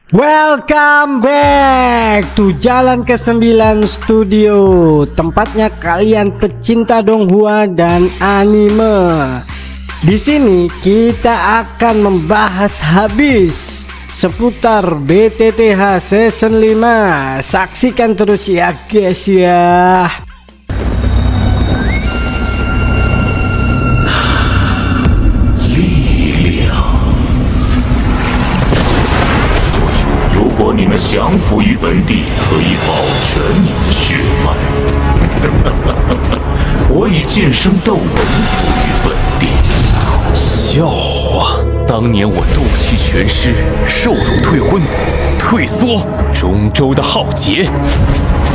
Welcome back to Jalan ke-9 Studio, tempatnya kalian pecinta donghua dan anime. Di sini kita akan membahas habis seputar BTTH Season 5. Saksikan terus ya guys ya.如果你们降服于本地，可以保全你的血脉。我以剑圣斗文服于本地。笑话！当年我斗气全失，受辱退婚，退缩，中州的浩劫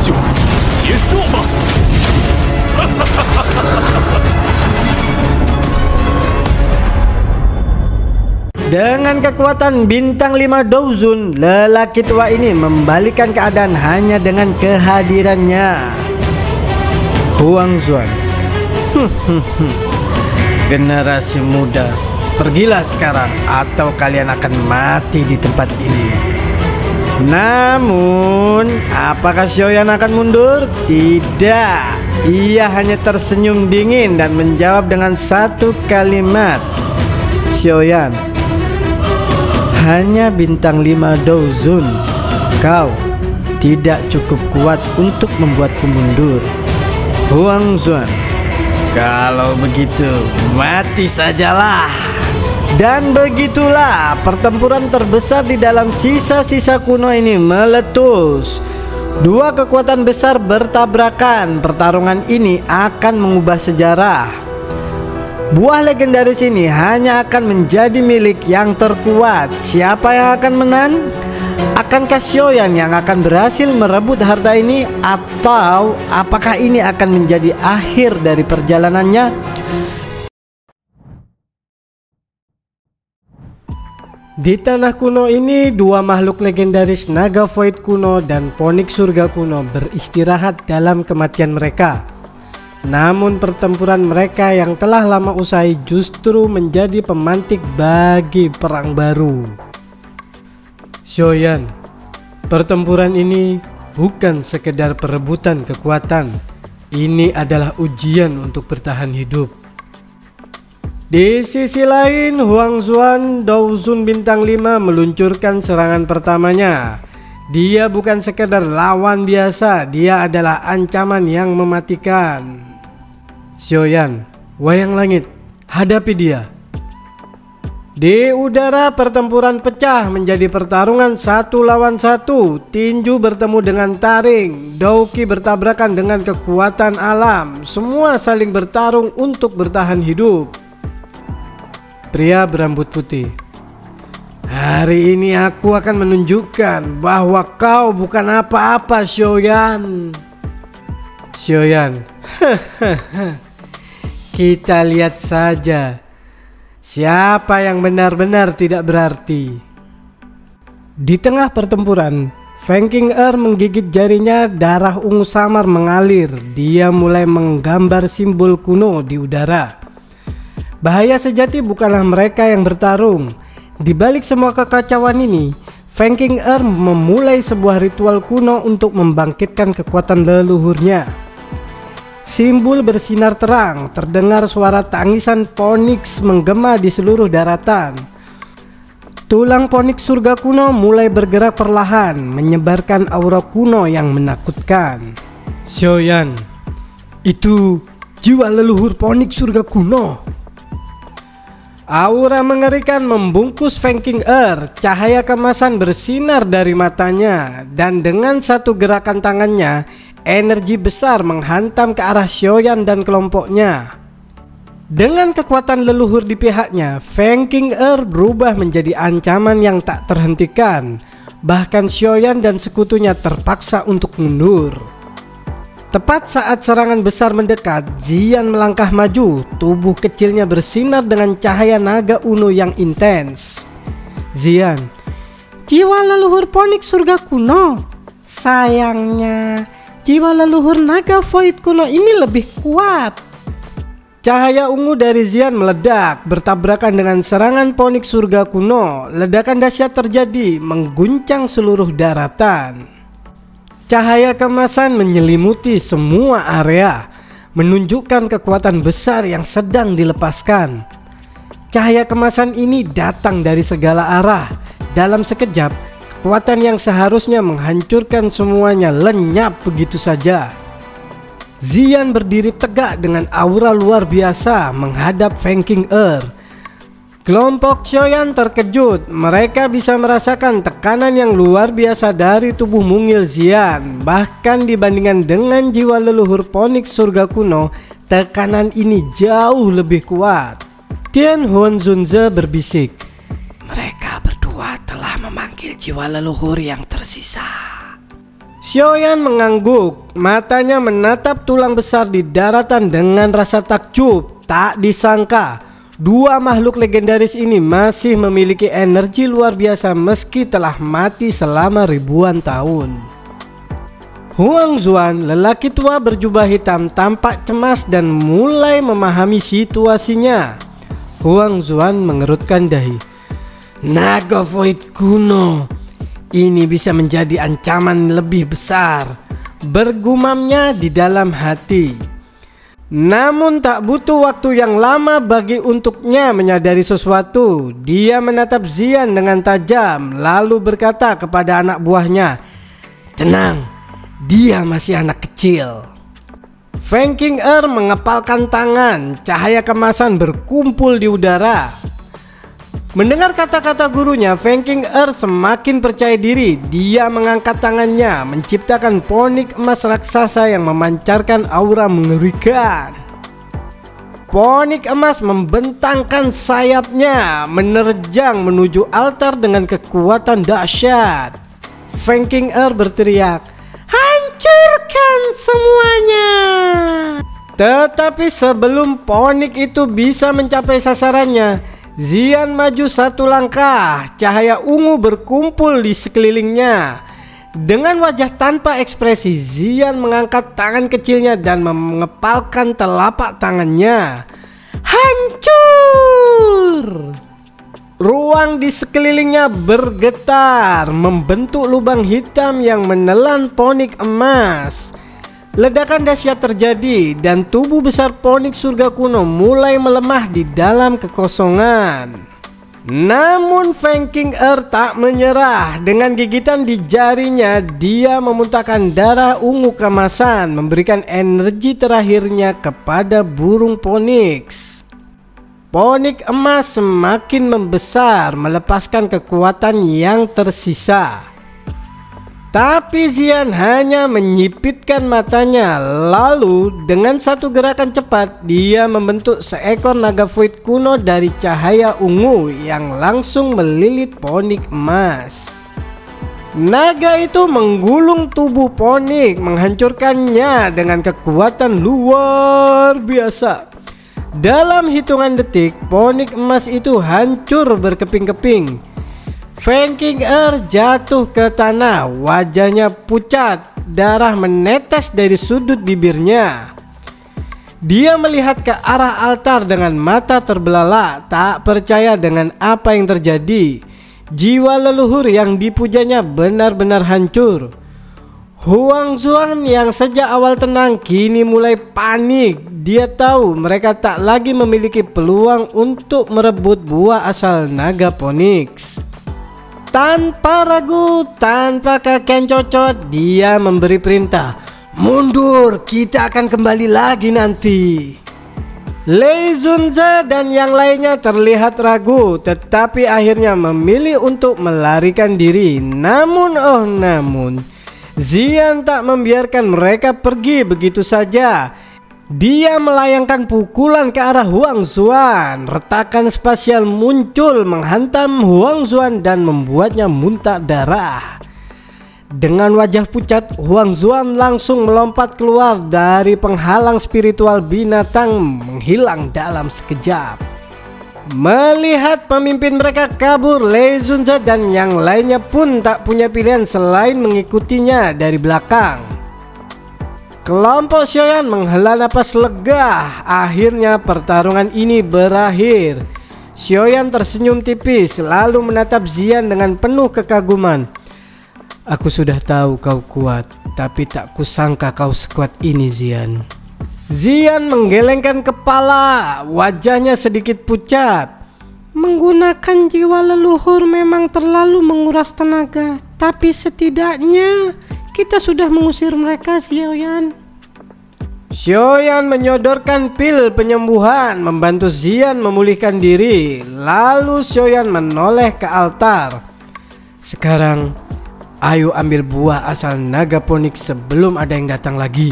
就此结束吧。Dengan kekuatan bintang 5 Douzun, lelaki tua ini membalikan keadaan hanya dengan kehadirannya. Huang Xuan. Generasi muda, pergilah sekarang atau kalian akan mati di tempat ini. Namun, apakah Xiaoyan akan mundur? Tidak. Ia hanya tersenyum dingin dan menjawab dengan satu kalimat. Xiaoyan, hanya bintang 5 Douzun. Kau tidak cukup kuat untuk membuatku mundur. Huang Xuan, kalau begitu mati sajalah. Dan begitulah pertempuran terbesar di dalam sisa-sisa kuno ini meletus. Dua kekuatan besar bertabrakan. Pertarungan ini akan mengubah sejarah. Buah legendaris ini hanya akan menjadi milik yang terkuat. Siapa yang akan menang? Akankah Xiaoyan yang akan berhasil merebut harta ini? Atau apakah ini akan menjadi akhir dari perjalanannya? Di tanah kuno ini, dua makhluk legendaris naga void kuno dan Phoenix surga kuno beristirahat dalam kematian mereka. Namun pertempuran mereka yang telah lama usai justru menjadi pemantik bagi perang baru. Xiaoyan, pertempuran ini bukan sekedar perebutan kekuatan. Ini adalah ujian untuk bertahan hidup. Di sisi lain, Huang Xuan Douzun bintang 5 meluncurkan serangan pertamanya. Dia bukan sekedar lawan biasa, dia adalah ancaman yang mematikan. Xiaoyan, wayang langit, hadapi dia. Di udara pertempuran pecah menjadi pertarungan 1 lawan 1. Tinju bertemu dengan taring, Douki bertabrakan dengan kekuatan alam. Semua saling bertarung untuk bertahan hidup. Pria berambut putih, hari ini aku akan menunjukkan bahwa kau bukan apa-apa, Xiaoyan. Xiaoyan, kita lihat saja siapa yang benar-benar tidak berarti. Di tengah pertempuran, Feng Qing'er menggigit jarinya, darah ungu samar mengalir. Dia mulai menggambar simbol kuno di udara. Bahaya sejati bukanlah mereka yang bertarung. Di balik semua kekacauan ini, Feng Qing'er memulai sebuah ritual kuno untuk membangkitkan kekuatan leluhurnya. Simbol bersinar terang, terdengar suara tangisan Phoenix menggema di seluruh daratan. Tulang Phoenix surga kuno mulai bergerak perlahan, menyebarkan aura kuno yang menakutkan. Xiaoyan, itu jiwa leluhur Phoenix surga kuno. Aura mengerikan membungkus Feng Qing'er. Cahaya kemasan bersinar dari matanya, dan dengan satu gerakan tangannya, energi besar menghantam ke arah Xiaoyan dan kelompoknya. Dengan kekuatan leluhur di pihaknya, Feng Qing'er berubah menjadi ancaman yang tak terhentikan. Bahkan Xiaoyan dan sekutunya terpaksa untuk mundur. Tepat saat serangan besar mendekat, Xian melangkah maju. Tubuh kecilnya bersinar dengan cahaya naga Uno yang intens. Xian, jiwa leluhur Phoenix surga kuno. Sayangnya, jiwa leluhur naga void kuno ini lebih kuat. Cahaya ungu dari Xian meledak bertabrakan dengan serangan Phoenix surga kuno. Ledakan dahsyat terjadi mengguncang seluruh daratan. Cahaya kemasan menyelimuti semua area, menunjukkan kekuatan besar yang sedang dilepaskan. Cahaya kemasan ini datang dari segala arah. Dalam sekejap, kekuatan yang seharusnya menghancurkan semuanya lenyap begitu saja. Xian berdiri tegak dengan aura luar biasa menghadap Feng Qing'er. Kelompok Xiaoyan terkejut. Mereka bisa merasakan tekanan yang luar biasa dari tubuh mungil Xian. Bahkan dibandingkan dengan jiwa leluhur Phoenix surga kuno, tekanan ini jauh lebih kuat. Tian Huanzunze berbisik, "Mereka berdua telah memanggil jiwa leluhur yang tersisa." Xiaoyan mengangguk, matanya menatap tulang besar di daratan dengan rasa takjub. Tak disangka, dua makhluk legendaris ini masih memiliki energi luar biasa meski telah mati selama ribuan tahun. Huang Xuan, lelaki tua berjubah hitam, tampak cemas dan mulai memahami situasinya. Huang Xuan mengerutkan dahi. "Naga Void kuno, ini bisa menjadi ancaman lebih besar," bergumamnya di dalam hati. Namun tak butuh waktu yang lama bagi untuknya menyadari sesuatu. Dia menatap Xian dengan tajam lalu berkata kepada anak buahnya, "Tenang, dia masih anak kecil." Feng Qing'er mengepalkan tangan, cahaya kemasan berkumpul di udara. Mendengar kata-kata gurunya, Feng Qing'er semakin percaya diri. Dia mengangkat tangannya, menciptakan ponik emas raksasa yang memancarkan aura mengerikan. Ponik emas membentangkan sayapnya, menerjang menuju altar dengan kekuatan dahsyat. Feng Qing'er berteriak, "Hancurkan semuanya!" Tetapi sebelum ponik itu bisa mencapai sasarannya, Xian maju satu langkah. Cahaya ungu berkumpul di sekelilingnya. Dengan wajah tanpa ekspresi, Xian mengangkat tangan kecilnya dan mengepalkan telapak tangannya. Hancur! Ruang di sekelilingnya bergetar, membentuk lubang hitam yang menelan ponik emas. Ledakan dahsyat terjadi dan tubuh besar Phoenix surga kuno mulai melemah di dalam kekosongan. Namun Feng Qing'er tak menyerah. Dengan gigitan di jarinya, dia memuntahkan darah ungu kemasan, memberikan energi terakhirnya kepada burung Phoenix. Ponik emas semakin membesar, melepaskan kekuatan yang tersisa. Tapi Xian hanya menyipitkan matanya. Lalu dengan satu gerakan cepat, dia membentuk seekor naga void kuno dari cahaya ungu yang langsung melilit ponik emas. Naga itu menggulung tubuh ponik, menghancurkannya dengan kekuatan luar biasa. Dalam hitungan detik, ponik emas itu hancur berkeping-keping. Feng Qing'er jatuh ke tanah, wajahnya pucat, darah menetes dari sudut bibirnya. Dia melihat ke arah altar dengan mata terbelalak, tak percaya dengan apa yang terjadi. Jiwa leluhur yang dipujanya benar-benar hancur. Huang Xuan yang sejak awal tenang kini mulai panik. Dia tahu mereka tak lagi memiliki peluang untuk merebut buah asal naga Phoenix. Tanpa ragu, tanpa kakean cocot, dia memberi perintah, "Mundur, kita akan kembali lagi nanti." Lei Zunze dan yang lainnya terlihat ragu, tetapi akhirnya memilih untuk melarikan diri. Namun Xian tak membiarkan mereka pergi begitu saja. Dia melayangkan pukulan ke arah Huang Xuan. Retakan spasial muncul menghantam Huang Xuan dan membuatnya muntah darah. Dengan wajah pucat, Huang Xuan langsung melompat keluar dari penghalang spiritual binatang, menghilang dalam sekejap. Melihat pemimpin mereka kabur, Lei Zunze dan yang lainnya pun tak punya pilihan selain mengikutinya dari belakang. Kelompok Xiaoyan menghela napas lega. Akhirnya pertarungan ini berakhir. Xiaoyan tersenyum tipis lalu menatap Xian dengan penuh kekaguman. Aku sudah tahu kau kuat, tapi tak kusangka kau sekuat ini, Xian. Xian menggelengkan kepala, wajahnya sedikit pucat. Menggunakan jiwa leluhur memang terlalu menguras tenaga, tapi setidaknya kita sudah mengusir mereka, Xiaoyan. Xiaoyan menyodorkan pil penyembuhan membantu Xian memulihkan diri. Lalu Xiaoyan menoleh ke altar. Sekarang ayo ambil buah asal naga ponik sebelum ada yang datang lagi.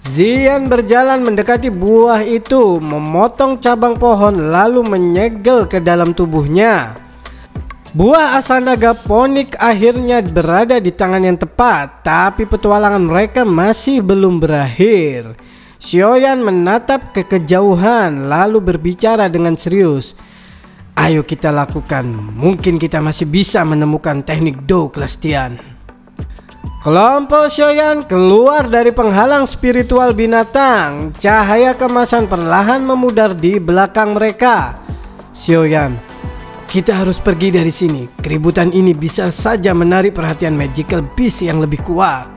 Xian berjalan mendekati buah itu, memotong cabang pohon lalu menyegel ke dalam tubuhnya. Buah asal naga ponik akhirnya berada di tangan yang tepat, tapi petualangan mereka masih belum berakhir. Xiaoyan menatap ke kejauhan lalu berbicara dengan serius. Ayo kita lakukan, mungkin kita masih bisa menemukan teknik Do kelas Tian. Kelompok Xiaoyan keluar dari penghalang spiritual binatang. Cahaya kemasan perlahan memudar di belakang mereka. Xiaoyan, kita harus pergi dari sini. Keributan ini bisa saja menarik perhatian Magical Beast yang lebih kuat.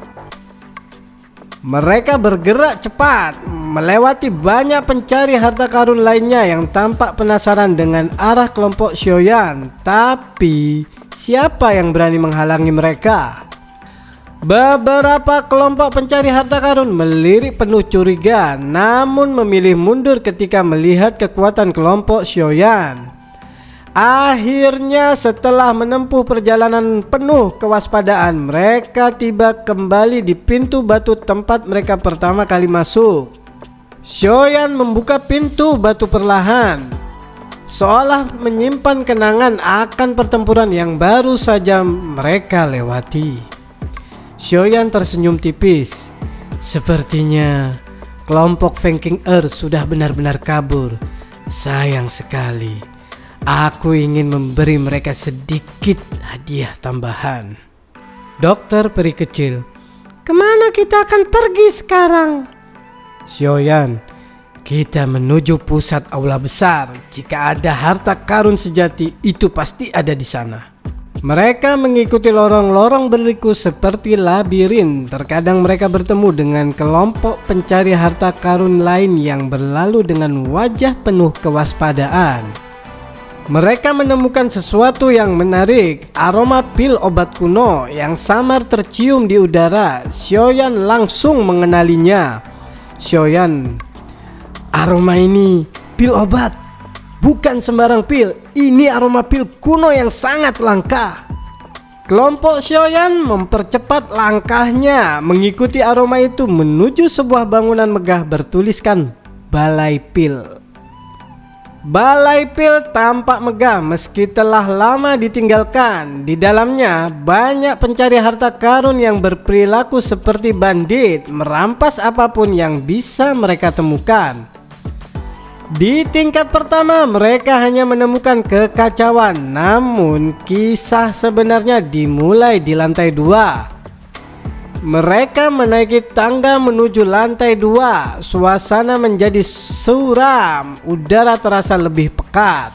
Mereka bergerak cepat, melewati banyak pencari harta karun lainnya yang tampak penasaran dengan arah kelompok Xiaoyan. Tapi siapa yang berani menghalangi mereka? Beberapa kelompok pencari harta karun melirik penuh curiga, namun memilih mundur ketika melihat kekuatan kelompok Xiaoyan. Akhirnya setelah menempuh perjalanan penuh kewaspadaan, mereka tiba kembali di pintu batu tempat mereka pertama kali masuk. Xiaoyan membuka pintu batu perlahan, seolah menyimpan kenangan akan pertempuran yang baru saja mereka lewati. Xiaoyan tersenyum tipis. Sepertinya kelompok Fengking Earth sudah benar-benar kabur. Sayang sekali. Aku ingin memberi mereka sedikit hadiah tambahan. Dokter peri kecil, kemana kita akan pergi sekarang? Xiaoyan, kita menuju pusat aula besar. Jika ada harta karun sejati, itu pasti ada di sana. Mereka mengikuti lorong-lorong berliku seperti labirin. Terkadang mereka bertemu dengan kelompok pencari harta karun lain yang berlalu dengan wajah penuh kewaspadaan. Mereka menemukan sesuatu yang menarik, aroma pil obat kuno yang samar tercium di udara. Xiaoyan langsung mengenalinya. Xiaoyan, aroma ini pil obat. Bukan sembarang pil, ini aroma pil kuno yang sangat langka. Kelompok Xiaoyan mempercepat langkahnya mengikuti aroma itu menuju sebuah bangunan megah bertuliskan Balai Pil. Balai Pil tampak megah meski telah lama ditinggalkan. Di dalamnya banyak pencari harta karun yang berperilaku seperti bandit, merampas apapun yang bisa mereka temukan. Di tingkat pertama mereka hanya menemukan kekacauan, namun kisah sebenarnya dimulai di lantai 2. Mereka menaiki tangga menuju lantai 2. Suasana menjadi suram, udara terasa lebih pekat.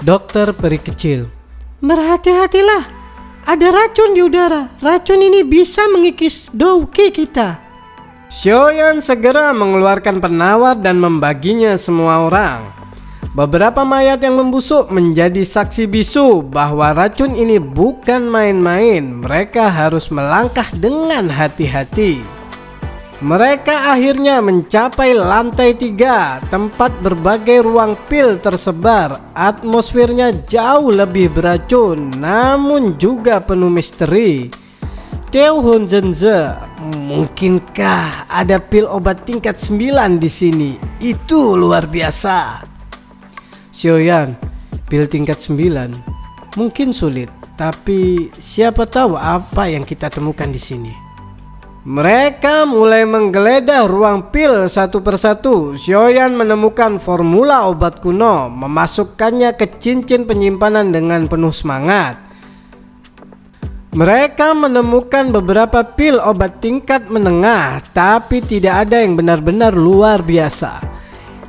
Dokter peri kecil, berhati-hatilah, ada racun di udara. Racun ini bisa mengikis douki kita. Xiaoyan segera mengeluarkan penawar dan membaginya semua orang. Beberapa mayat yang membusuk menjadi saksi bisu bahwa racun ini bukan main-main. Mereka harus melangkah dengan hati-hati. Mereka akhirnya mencapai lantai 3, tempat berbagai ruang pil tersebar. Atmosfernya jauh lebih beracun, namun juga penuh misteri. Teo Hun Zhenze, mungkinkah ada pil obat tingkat 9 di sini? Itu luar biasa. Xiaoyan, pil tingkat 9 mungkin sulit, tapi siapa tahu apa yang kita temukan di sini. Mereka mulai menggeledah ruang pil satu persatu. Xiaoyan menemukan formula obat kuno, memasukkannya ke cincin penyimpanan dengan penuh semangat. Mereka menemukan beberapa pil obat tingkat menengah, tapi tidak ada yang benar-benar luar biasa.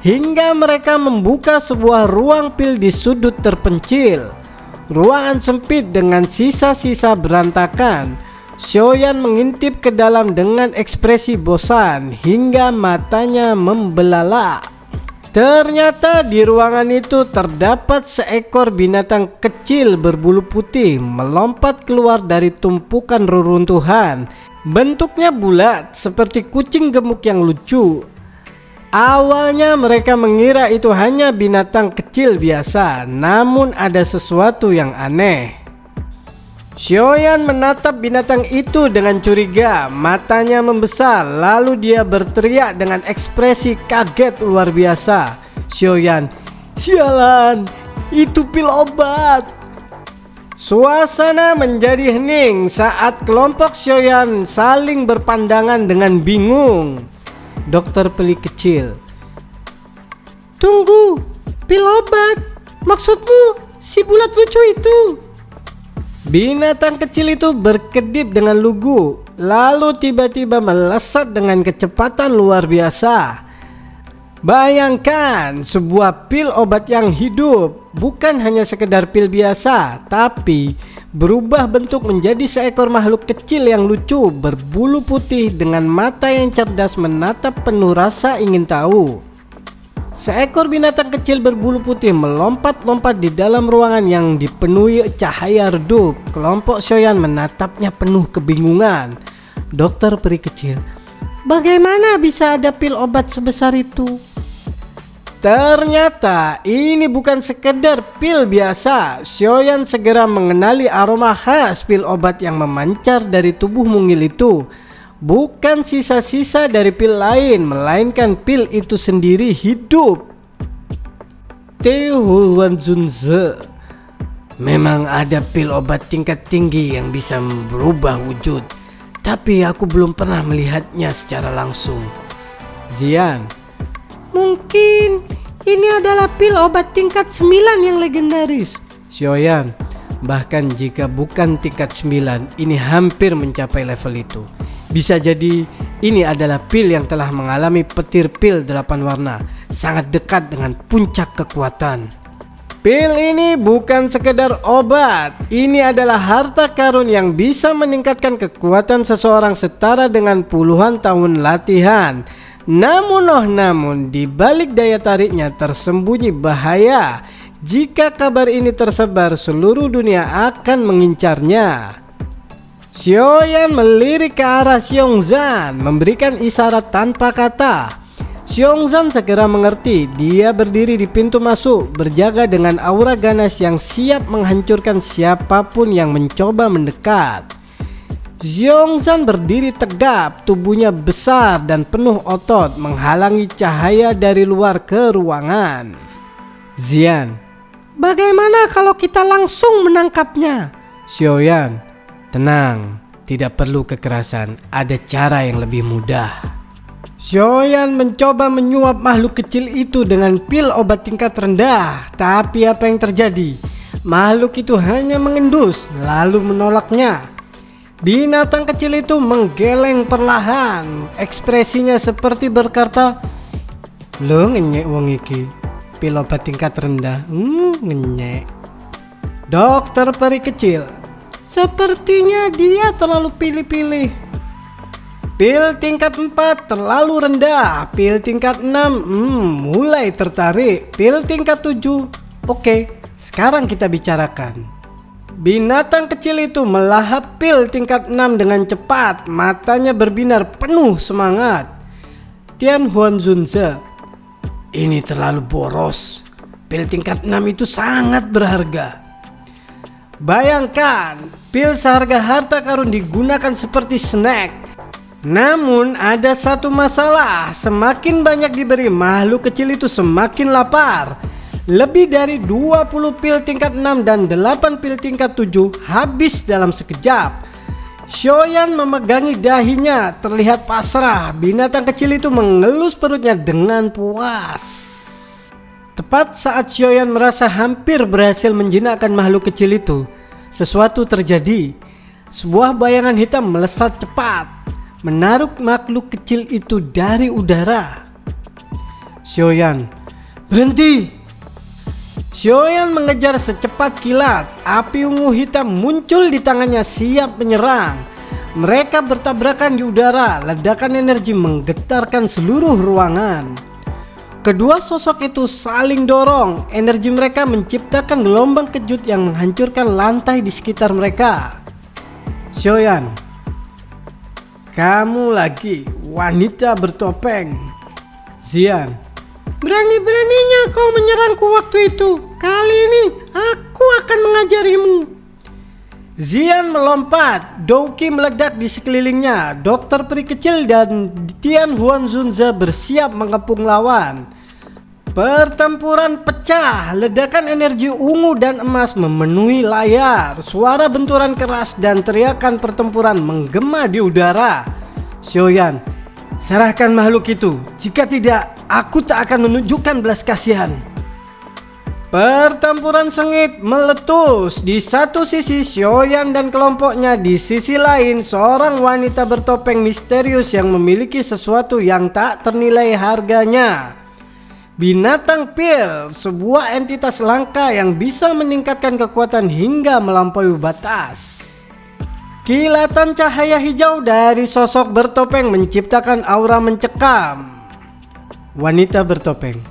Hingga mereka membuka sebuah ruang pil di sudut terpencil. Ruangan sempit dengan sisa-sisa berantakan. Xiaoyan mengintip ke dalam dengan ekspresi bosan hingga matanya membelalak. Ternyata di ruangan itu terdapat seekor binatang kecil berbulu putih melompat keluar dari tumpukan reruntuhan. Bentuknya bulat seperti kucing gemuk yang lucu. Awalnya mereka mengira itu hanya binatang kecil biasa, namun ada sesuatu yang aneh. Xiaoyan menatap binatang itu dengan curiga, matanya membesar, lalu dia berteriak dengan ekspresi kaget luar biasa. Xiaoyan, sialan, itu pil obat. Suasana menjadi hening saat kelompok Xiaoyan saling berpandangan dengan bingung. Dokter peli kecil, tunggu, pil obat? Maksudmu si bulat lucu itu? Binatang kecil itu berkedip dengan lugu, lalu tiba-tiba melesat dengan kecepatan luar biasa. Bayangkan sebuah pil obat yang hidup, bukan hanya sekedar pil biasa, tapi berubah bentuk menjadi seekor makhluk kecil yang lucu berbulu putih dengan mata yang cerdas menatap penuh rasa ingin tahu. Seekor binatang kecil berbulu putih melompat-lompat di dalam ruangan yang dipenuhi cahaya redup. Kelompok Xiaoyan menatapnya penuh kebingungan. Dokter peri kecil, bagaimana bisa ada pil obat sebesar itu? Ternyata ini bukan sekedar pil biasa. Xiaoyan segera mengenali aroma khas pil obat yang memancar dari tubuh mungil itu. Bukan sisa-sisa dari pil lain, melainkan pil itu sendiri hidup. Huanzunze, memang ada pil obat tingkat tinggi yang bisa berubah wujud, tapi aku belum pernah melihatnya secara langsung. Zian, mungkin ini adalah pil obat tingkat 9 yang legendaris. Xiaoyan, bahkan jika bukan tingkat 9, ini hampir mencapai level itu. Bisa jadi ini adalah pil yang telah mengalami petir pil 8 warna, sangat dekat dengan puncak kekuatan. Pil ini bukan sekedar obat, ini adalah harta karun yang bisa meningkatkan kekuatan seseorang setara dengan puluhan tahun latihan. Namun di balik daya tariknya tersembunyi bahaya. Jika kabar ini tersebar, seluruh dunia akan mengincarnya. Xiaoyan melirik ke arah Xiongzan, memberikan isyarat tanpa kata. Xiongzan segera mengerti. Dia berdiri di pintu masuk, berjaga dengan aura ganas yang siap menghancurkan siapapun yang mencoba mendekat. Xiongzan berdiri tegap, tubuhnya besar dan penuh otot, menghalangi cahaya dari luar ke ruangan. Zian, bagaimana kalau kita langsung menangkapnya? Xiaoyan, tenang, tidak perlu kekerasan, ada cara yang lebih mudah. Xiaoyan mencoba menyuap makhluk kecil itu dengan pil obat tingkat rendah, tapi apa yang terjadi? Makhluk itu hanya mengendus, lalu menolaknya. Binatang kecil itu menggeleng perlahan, ekspresinya seperti berkata, "Lo ngenyek wong iki, pil obat tingkat rendah, ngenyek." Dokter peri kecil, sepertinya dia terlalu pilih-pilih. Pil tingkat 4 terlalu rendah. Pil tingkat 6 mulai tertarik. Pil tingkat 7, oke, sekarang kita bicarakan. Binatang kecil itu melahap pil tingkat 6 dengan cepat. Matanya berbinar penuh semangat. Tian Huanzunze, ini terlalu boros. Pil tingkat 6 itu sangat berharga. Bayangkan, pil seharga harta karun digunakan seperti snack. Namun ada satu masalah, semakin banyak diberi, makhluk kecil itu semakin lapar. Lebih dari 20 pil tingkat 6 dan 8 pil tingkat 7 habis dalam sekejap. Xiaoyan memegangi dahinya, terlihat pasrah. Binatang kecil itu mengelus perutnya dengan puas. Tepat saat Xiaoyan merasa hampir berhasil menjinakkan makhluk kecil itu, sesuatu terjadi. Sebuah bayangan hitam melesat cepat, menarik makhluk kecil itu dari udara. Xiaoyan, berhenti! Xiaoyan mengejar secepat kilat. Api ungu hitam muncul di tangannya siap menyerang. Mereka bertabrakan di udara. Ledakan energi menggetarkan seluruh ruangan. Kedua sosok itu saling dorong. Energi mereka menciptakan gelombang kejut yang menghancurkan lantai di sekitar mereka. Xiaoyan, kamu lagi, wanita bertopeng. Xian, berani-beraninya kau menyerangku waktu itu. Kali ini aku akan mengajarimu. Xian melompat. Douqi meledak di sekelilingnya. Dokter peri kecil dan Tian Huanzunze bersiap mengepung lawan. Pertempuran pecah. Ledakan energi ungu dan emas memenuhi layar. Suara benturan keras dan teriakan pertempuran menggema di udara. Xiaoyan, serahkan makhluk itu. Jika tidak, aku tak akan menunjukkan belas kasihan. Pertempuran sengit meletus. Di satu sisi Xiaoyan dan kelompoknya, di sisi lain seorang wanita bertopeng misterius yang memiliki sesuatu yang tak ternilai harganya. Binatang pil, sebuah entitas langka yang bisa meningkatkan kekuatan hingga melampaui batas. Kilatan cahaya hijau dari sosok bertopeng menciptakan aura mencekam. Wanita bertopeng,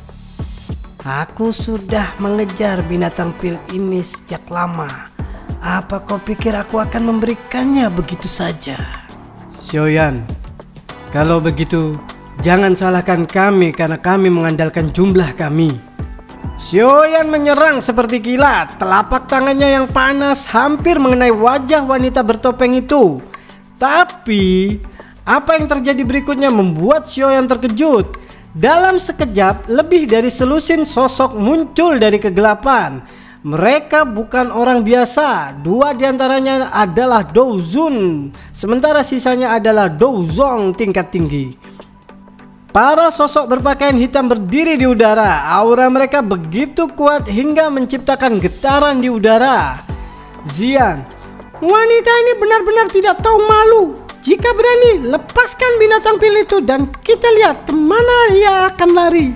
aku sudah mengejar binatang pil ini sejak lama. Apa kau pikir aku akan memberikannya begitu saja? Xiaoyan, kalau begitu jangan salahkan kami karena kami mengandalkan jumlah kami. Xiaoyan menyerang seperti kilat. Telapak tangannya yang panas hampir mengenai wajah wanita bertopeng itu. Tapi apa yang terjadi berikutnya membuat Xiaoyan terkejut. Dalam sekejap, lebih dari selusin sosok muncul dari kegelapan. Mereka bukan orang biasa. Dua diantaranya adalah Dou Zun, sementara sisanya adalah Dou Zong tingkat tinggi. Para sosok berpakaian hitam berdiri di udara. Aura mereka begitu kuat hingga menciptakan getaran di udara. Xian, wanita ini benar-benar tidak tahu malu. Jika berani, lepaskan binatang pil itu dan kita lihat kemana ia akan lari.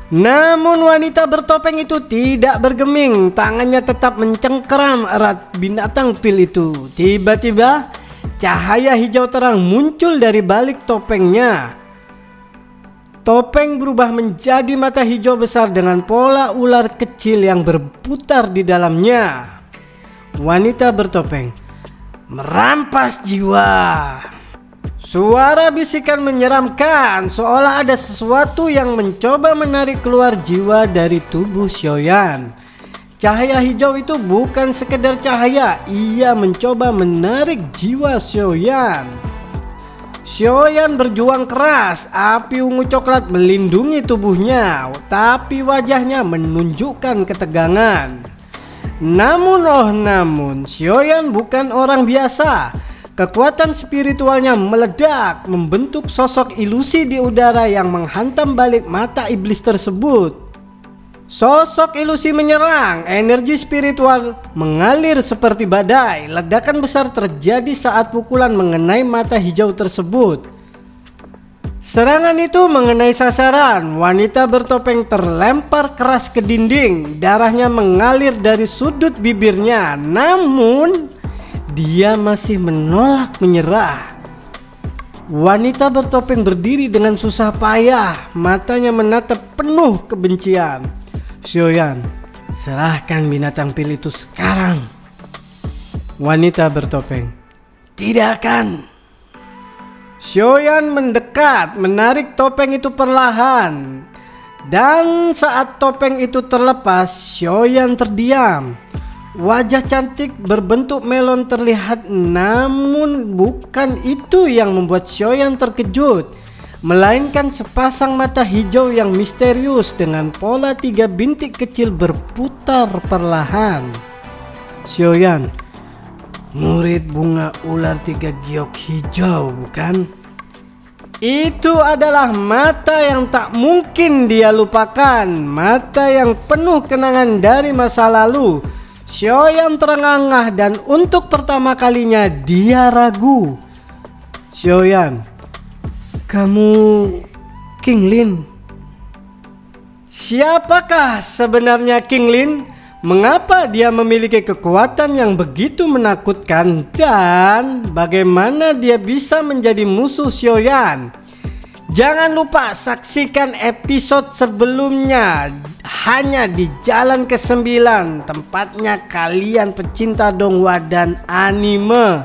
Namun wanita bertopeng itu tidak bergeming. Tangannya tetap mencengkeram erat binatang pil itu. Tiba-tiba cahaya hijau terang muncul dari balik topengnya. Topeng berubah menjadi mata hijau besar dengan pola ular kecil yang berputar di dalamnya. Wanita bertopeng, merampas jiwa. Suara bisikan menyeramkan, seolah ada sesuatu yang mencoba menarik keluar jiwa dari tubuh Xiaoyan. Cahaya hijau itu bukan sekedar cahaya, ia mencoba menarik jiwa Xiaoyan. Xiaoyan berjuang keras. Api ungu coklat melindungi tubuhnya, tapi wajahnya menunjukkan ketegangan. Namun Xiaoyan bukan orang biasa. Kekuatan spiritualnya meledak, membentuk sosok ilusi di udara yang menghantam balik mata iblis tersebut. Sosok ilusi menyerang. Energi spiritual mengalir seperti badai. Ledakan besar terjadi saat pukulan mengenai mata hijau tersebut. Serangan itu mengenai sasaran. Wanita bertopeng terlempar keras ke dinding. Darahnya mengalir dari sudut bibirnya. Namun dia masih menolak menyerah. Wanita bertopeng berdiri dengan susah payah. Matanya menatap penuh kebencian. Xiaoyan, serahkan binatang pil itu sekarang. Wanita bertopeng, tidak akan. Xiaoyan mendekat, menarik topeng itu perlahan. Dan saat topeng itu terlepas, Xiaoyan terdiam. Wajah cantik berbentuk melon terlihat, namun bukan itu yang membuat Xiaoyan terkejut, melainkan sepasang mata hijau yang misterius dengan pola 3 bintik kecil berputar perlahan. Xiaoyan, murid bunga ular 3 giok hijau, bukan? Itu adalah mata yang tak mungkin dia lupakan, mata yang penuh kenangan dari masa lalu. Xiaoyan terengah-engah dan untuk pertama kalinya dia ragu. Xiaoyan, kamu King Lin? Siapakah sebenarnya King Lin? Mengapa dia memiliki kekuatan yang begitu menakutkan? Dan bagaimana dia bisa menjadi musuh Xiaoyan? Jangan lupa saksikan episode sebelumnya hanya di Jalan ke-9, tempatnya kalian pecinta donghua dan anime.